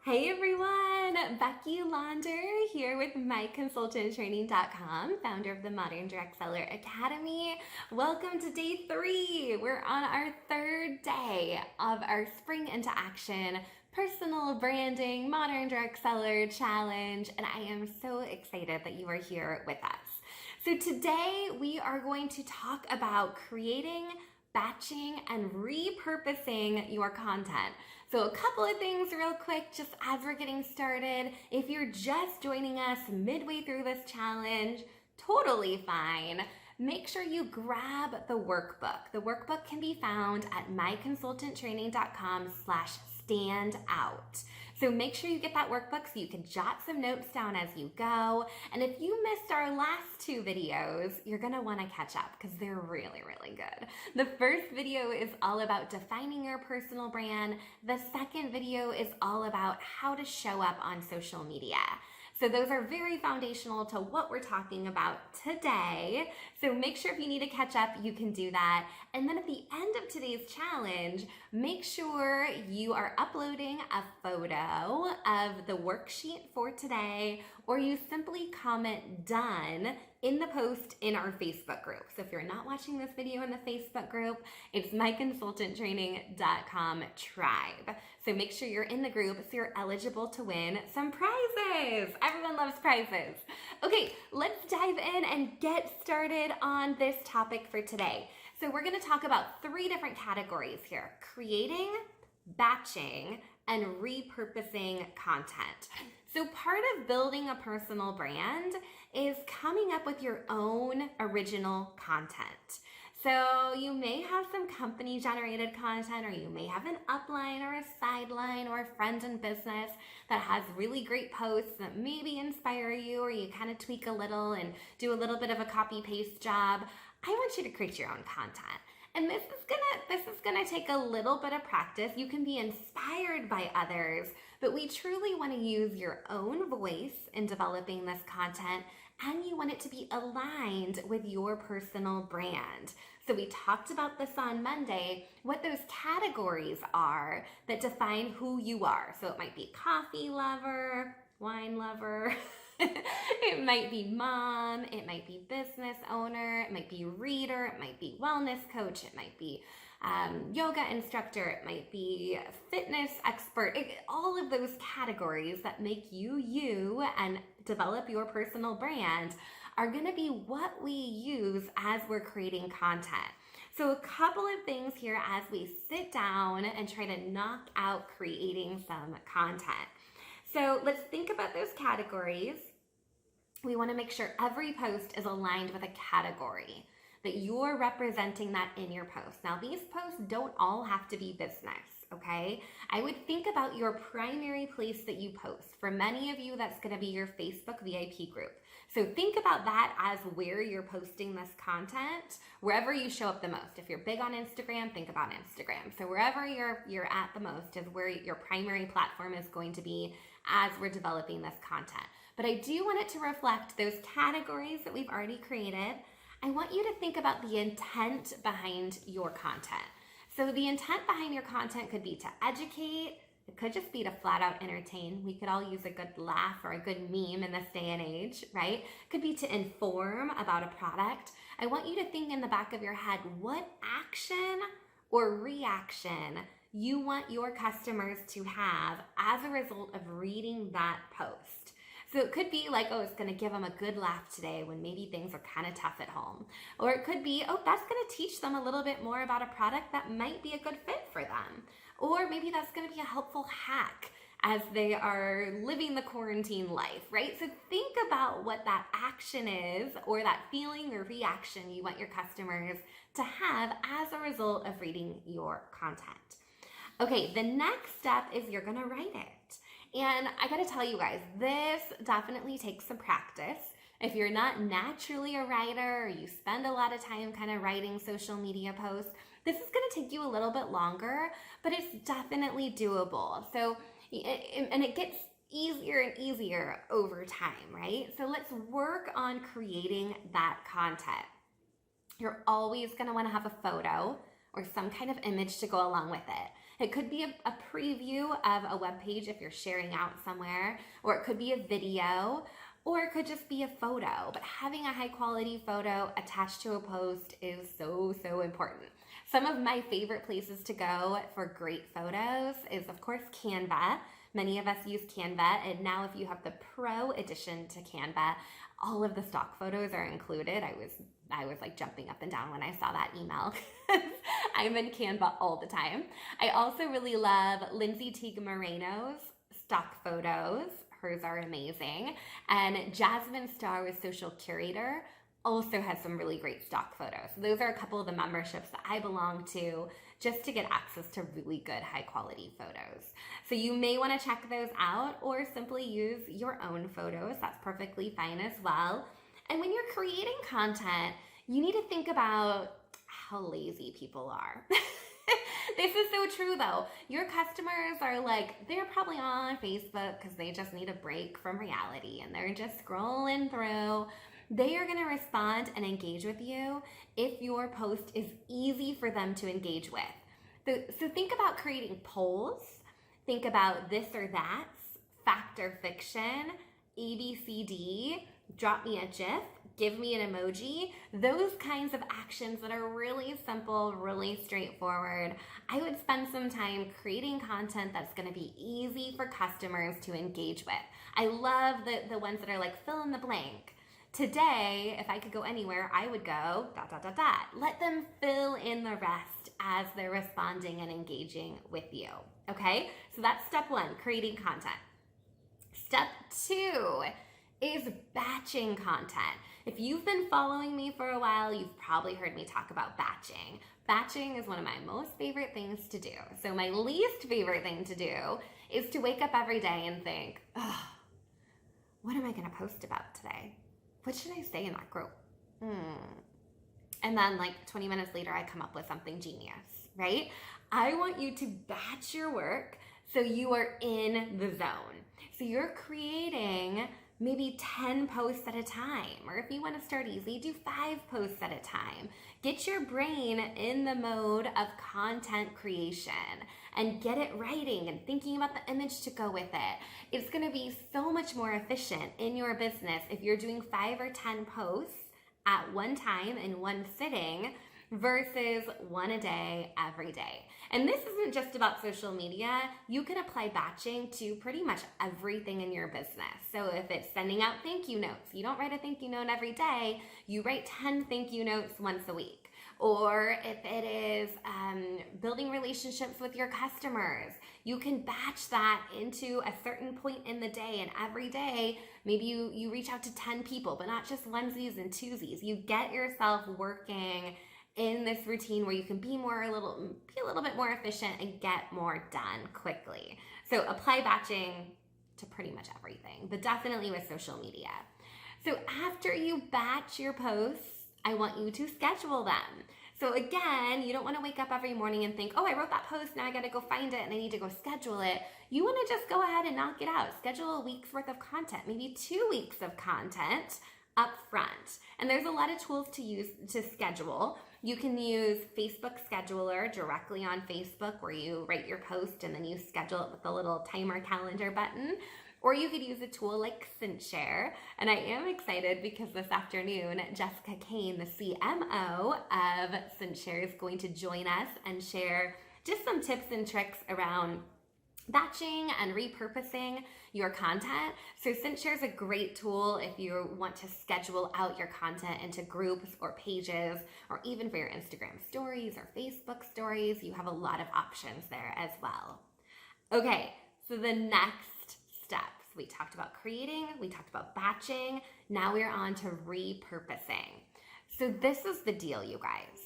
Hey everyone, Becky Launder here with MyConsultantTraining.com, founder of the Modern Direct Seller Academy. Welcome to day 3. We're on our 3rd day of our Spring into Action Personal Branding Modern Direct Seller Challenge, and I am so excited that you are here with us. So today we are going to talk about creating, batching, and repurposing your content. So a couple of things real quick, just as we're getting started. If you're just joining us midway through this challenge, totally fine. Make sure you grab the workbook. The workbook can be found at myconsultanttraining.com/standout. So make sure you get that workbook so you can jot some notes down as you go. And if you missed our last 2 videos, you're gonna wanna catch up because they're really, really good. The first video is all about defining your personal brand. The second video is all about how to show up on social media. So those are very foundational to what we're talking about today. So make sure if you need to catch up, you can do that. And then at the end of today's challenge, make sure you are uploading a photo of the worksheet for today, or you simply comment done in the post in our Facebook group. So if you're not watching this video in the Facebook group, it's myconsultanttraining.com tribe. So make sure you're in the group so you're eligible to win some prizes. Everyone loves prizes. Okay, let's dive in and get started on this topic for today. So we're gonna talk about 3 different categories here: creating, batching, and repurposing content. So part of building a personal brand is coming up with your own original content. So you may have some company generated content, or you may have an upline or a sideline or a friend in business that has really great posts that maybe inspire you, or you kind of tweak a little and do a little bit of a copy paste job. I want you to create your own content. And this is gonna take a little bit of practice. You can be inspired by others, but we truly want to use your own voice in developing this content, and you want it to be aligned with your personal brand. So we talked about this on Monday, what those categories are that define who you are. So it might be coffee lover, wine lover, it might be mom, it might be business owner, it might be reader, it might be wellness coach, it might be yoga instructor, it might be fitness expert. All of those categories that make you you and develop your personal brand are going to be what we use as we're creating content. So a couple of things here as we sit down and try to knock out creating some content. So let's think about those categories. We want to make sure every post is aligned with a category, that you're representing that in your post. Now, these posts don't all have to be business, okay? I would think about your primary place that you post. For many of you, that's going to be your Facebook VIP group. So think about that as where you're posting this content, wherever you show up the most. If you're big on Instagram, think about Instagram. So wherever you're at the most is where your primary platform is going to be as we're developing this content. But I do want it to reflect those categories that we've already created. I want you to think about the intent behind your content. So the intent behind your content could be to educate. It could just be to flat out entertain. We could all use a good laugh or a good meme in this day and age, right? It could be to inform about a product. I want you to think in the back of your head, what action or reaction you want your customers to have as a result of reading that post. So it could be like, oh, it's going to give them a good laugh today when maybe things are kind of tough at home. Or it could be, oh, that's going to teach them a little bit more about a product that might be a good fit for them. Or maybe that's going to be a helpful hack as they are living the quarantine life, right? So think about what that action is, or that feeling or reaction you want your customers to have as a result of reading your content. Okay, the next step is you're going to write it. And I gotta tell you guys, this definitely takes some practice. If you're not naturally a writer, or you spend a lot of time kind of writing social media posts, this is gonna take you a little bit longer, but it's definitely doable. So, and it gets easier and easier over time, right? So let's work on creating that content. You're always gonna wanna have a photo or some kind of image to go along with it. It could be a preview of a web page if you're sharing out somewhere, or it could be a video, or it could just be a photo. But having a high quality photo attached to a post is so, so important. Some of my favorite places to go for great photos is, of course, Canva. Many of us use Canva, and now if you have the Pro edition to Canva, all of the stock photos are included. I was like jumping up and down when I saw that email. I'm in Canva all the time. I also really love Lindsay Teague Moreno's stock photos. Hers are amazing. And Jasmine Starr with Social Curator also has some really great stock photos. So those are a couple of the memberships that I belong to just to get access to really good high quality photos. So you may want to check those out or simply use your own photos. That's perfectly fine as well. And when you're creating content, you need to think about how lazy people are. This is so true though. Your customers are like, they're probably on Facebook because they just need a break from reality and they're just scrolling through. They are going to respond and engage with you if your post is easy for them to engage with. So think about creating polls. Think about this or that's, fact or fiction, ABCD, drop me a GIF, give me an emoji. Those kinds of actions that are really simple, really straightforward. I would spend some time creating content that's going to be easy for customers to engage with. I love the ones that are like fill in the blank. Today, if I could go anywhere, I would go ... Let them fill in the rest as they're responding and engaging with you. Okay? So that's step one, creating content. Step two is batching content. If you've been following me for a while, you've probably heard me talk about batching. Batching is one of my most favorite things to do. So my least favorite thing to do is to wake up every day and think, oh, what am I going to post about today? What should I say in that group? And then like 20 minutes later, I come up with something genius, right? I want you to batch your work so you are in the zone. So you're creating maybe 10 posts at a time, or if you want to start easy, do 5 posts at a time. Get your brain in the mode of content creation and get it writing and thinking about the image to go with it. It's going to be so much more efficient in your business if you're doing 5 or 10 posts at one time in one sitting versus one a day every day. And this isn't just about social media. You can apply batching to pretty much everything in your business. So if it's sending out thank you notes, you don't write a thank you note every day, you write 10 thank you notes once a week. Or if it is building relationships with your customers, you can batch that into a certain point in the day, and every day, maybe you reach out to 10 people, but not just onesies and twosies. You get yourself working in this routine where you can be a little bit more efficient and get more done quickly. So apply batching to pretty much everything, but definitely with social media. So after you batch your posts, I want you to schedule them. So again, you don't want to wake up every morning and think, oh, I wrote that post, now I got to go find it and I need to go schedule it. You want to just go ahead and knock it out. Schedule a week's worth of content, maybe 2 weeks of content up front. And there's a lot of tools to use to schedule. You can use Facebook Scheduler directly on Facebook where you write your post and then you schedule it with the little timer calendar button. Or you could use a tool like SynShare. And I am excited because this afternoon, Jessica Kane, the CMO of SynShare, is going to join us and share just some tips and tricks around batching and repurposing your content. So SynShare is a great tool if you want to schedule out your content into groups or pages, or even for your Instagram stories or Facebook stories. You have a lot of options there as well. Okay, so the next steps. We talked about creating, we talked about batching, now we're on to repurposing. So this is the deal, you guys.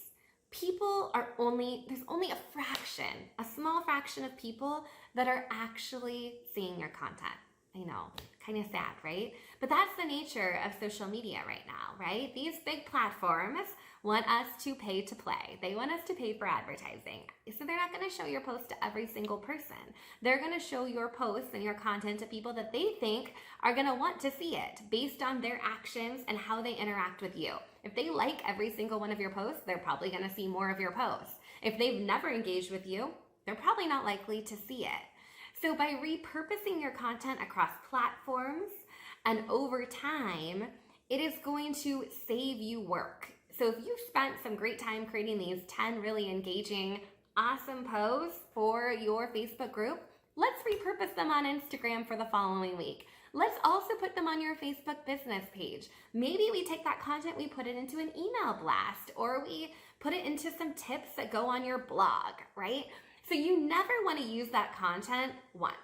There's only a small fraction of people that are actually seeing your content. I know, kind of sad, right? But that's the nature of social media right now, right? These big platforms want us to pay to play. They want us to pay for advertising. So they're not going to show your post to every single person. They're going to show your posts and your content to people that they think are going to want to see it based on their actions and how they interact with you. If they like every single one of your posts, they're probably going to see more of your posts. If they've never engaged with you, they're probably not likely to see it. So by repurposing your content across platforms and over time, it is going to save you work. So if you've spent some great time creating these 10 really engaging, awesome posts for your Facebook group, let's repurpose them on Instagram for the following week. Let's also put them on your Facebook business page. Maybe we take that content, we put it into an email blast, or we put it into some tips that go on your blog, right? So you never want to use that content once.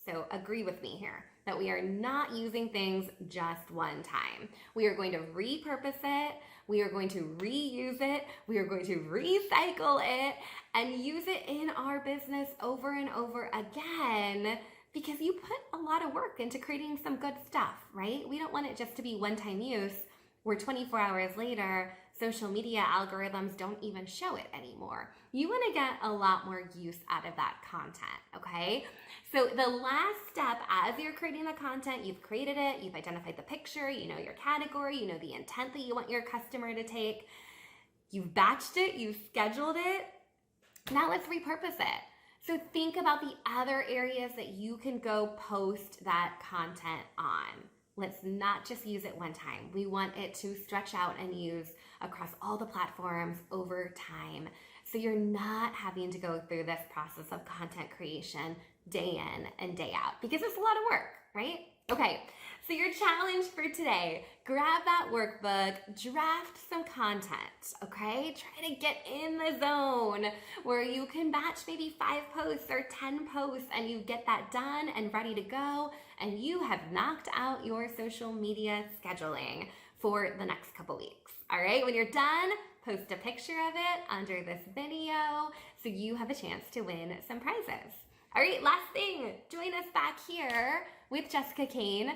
So agree with me here that we are not using things just one time. We are going to repurpose it. We are going to reuse it. We are going to recycle it and use it in our business over and over again, because you put a lot of work into creating some good stuff, right? We don't want it just to be one-time use where 24 hours later, social media algorithms don't even show it anymore. You want to get a lot more use out of that content, okay? So the last step, as you're creating the content, you've created it, you've identified the picture, you know your category, you know the intent that you want your customer to take, you've batched it, you've scheduled it. Now let's repurpose it. So think about the other areas that you can go post that content on. Let's not just use it one time. We want it to stretch out and use across all the platforms over time. So you're not having to go through this process of content creation day in and day out, because it's a lot of work, right? Okay, so your challenge for today, grab that workbook, draft some content, okay? Try to get in the zone where you can batch maybe 5 posts or 10 posts and you get that done and ready to go, and you have knocked out your social media scheduling for the next couple weeks, all right? When you're done, post a picture of it under this video so you have a chance to win some prizes. All right, last thing, join us back here with Jessica Kane,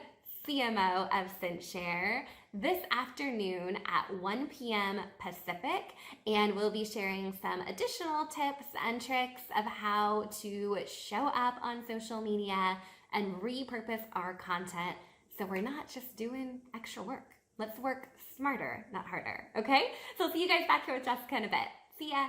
CMO of CintShare, this afternoon at 1 p.m. Pacific, and we'll be sharing some additional tips and tricks of how to show up on social media and repurpose our content so we're not just doing extra work. Let's work smarter, not harder, okay? So I'll see you guys back here with Jessica in a bit. See ya.